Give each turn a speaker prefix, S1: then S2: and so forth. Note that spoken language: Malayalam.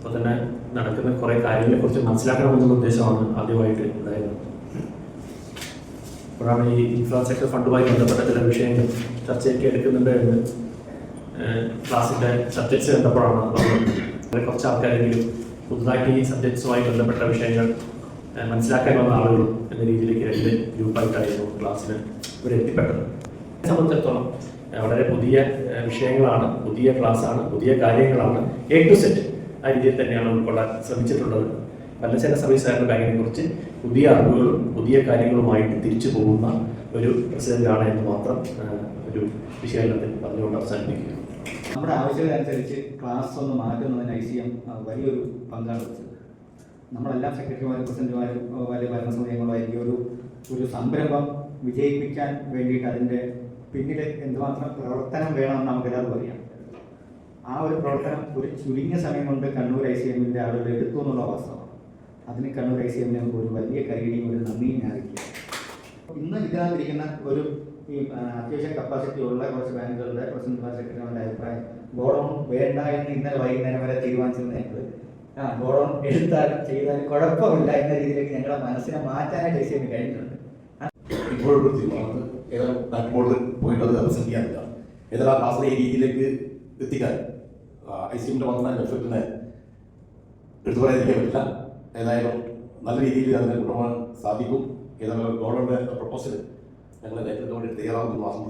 S1: അപ്പോൾ തന്നെ നടക്കുന്ന കുറേ കാര്യങ്ങളെക്കുറിച്ച് മനസ്സിലാക്കണമെന്നുള്ള ഉദ്ദേശമാണ് ആദ്യമായിട്ട് ഉണ്ടായിരുന്നത്. അപ്പോഴാണ് ഈ ഇൻഫ്രാസ്ട്രക്ചർ ഫണ്ടുമായി ബന്ധപ്പെട്ട ചില വിഷയങ്ങൾ ചർച്ചയ്ക്ക് എടുക്കുന്നുണ്ട് എന്ന് ക്ലാസ്സിൻ്റെ സബ്ജക്ട്സ് കണ്ടപ്പോഴാണ് വളരെ കുറച്ച് ആൾക്കാരെങ്കിലും പുതുതായിട്ട് ഈ സബ്ജക്ട്സുമായി ബന്ധപ്പെട്ട വിഷയങ്ങൾ മനസ്സിലാക്കാൻ വന്ന ആളുകളും എന്ന രീതിയിലേക്ക് രണ്ട് ഗ്രൂപ്പായിട്ടായിരുന്നു ക്ലാസ്സിന് ഇവിടെ എത്തിപ്പെട്ടത്. സംബന്ധിച്ചിടത്തോളം വളരെ പുതിയ വിഷയങ്ങളാണ്, പുതിയ ക്ലാസ്സാണ്, പുതിയ കാര്യങ്ങളാണ്. A to Z ആ രീതിയിൽ തന്നെയാണ് ഉൾക്കൊള്ളാൻ ശ്രമിച്ചിട്ടുള്ളത്. വല്ലസേന സർവീസ് സഹകരണ ബാങ്കിനെ കുറിച്ച് പുതിയ അറിവുകളും പുതിയ കാര്യങ്ങളുമായിട്ട് തിരിച്ചു പോകുന്ന ഒരു പ്രസിഡന്റാണ് എന്ന് മാത്രം ഒരു വിശകലനത്തിൽ പറഞ്ഞുകൊണ്ട് അവസാനിപ്പിക്കുക.
S2: നമ്മുടെ ആവശ്യകതനുസരിച്ച് ക്ലാസ് ഒന്ന് മാറ്റുന്നതിന് ICM വലിയൊരു പങ്കാണ് വെച്ചത്. നമ്മളെല്ലാ സെക്രട്ടറിമാരും പ്രസിഡന്റുമാരും വലിയ ഭരണസമിതികളുമായിരിക്കും ഒരു സംരംഭം വിജയിപ്പിക്കാൻ വേണ്ടിയിട്ട് അതിൻ്റെ പിന്നിൽ എന്തുമാത്രം പ്രവർത്തനം വേണമെന്ന് നമുക്കെല്ലാവർക്കും അറിയാം. ആ ഒരു പ്രവർത്തനം ഒരു ചുരുങ്ങിയ സമയം കൊണ്ട് കണ്ണൂർ ICMന്റെ ആളുകൾ എടുത്തു എന്നുള്ള വാസ്തവമാണ്. അതിന് കണ്ണൂർ ICMന് ഒരു വലിയ കൈയടിയും ഒരു നന്ദിയും ഞാൻ അറിയിക്കുക. ഇന്ന് ഇതിനകത്തിരിക്കുന്ന ഒരു ഈ അത്യാവശ്യം കപ്പാസിറ്റി ഉള്ള കുറച്ച് ബാങ്കുകളുടെ പ്രസിഡന്റുമാർ സെക്രട്ടറിമാരുടെ അഭിപ്രായം ഗോഡൗൺ വേണ്ട എന്ന് ഇന്നലെ വൈകുന്നേരം വരെ തീരുമാനിച്ചിരുന്നത് ഗോഡൗൺ എടുത്താലും ചെയ്താലും കുഴപ്പമില്ല എന്ന രീതിയിലേക്ക് ഞങ്ങളുടെ മനസ്സിനെ മാറ്റാനായിട്ട് ICM കഴിഞ്ഞിട്ടുണ്ട്.
S3: ഇപ്പോഴൊരു തീരുമാനത്ത് ഏതായാലും പോയിട്ട് അത് റെപ്രസെന്റ് ചെയ്യാനില്ല. ഏതായാലും ആ ക്ലാസ്സിലെ ഈ രീതിയിലേക്ക് എത്തിക്കാൻ ICMന്റെ വന്ന എഫക്റ്റിനെ എടുത്തു പറയാതിരിക്കാൻ പറ്റില്ല. ഏതായാലും നല്ല രീതിയിൽ അതിനെ കൊണ്ടുപോകാൻ സാധിക്കും. ഏതായാലും ഗവൺമെന്റ് പ്രപ്പോസൽ ഞങ്ങൾ ഏറ്റവും വേണ്ടി തയ്യാറാകുന്ന മാസം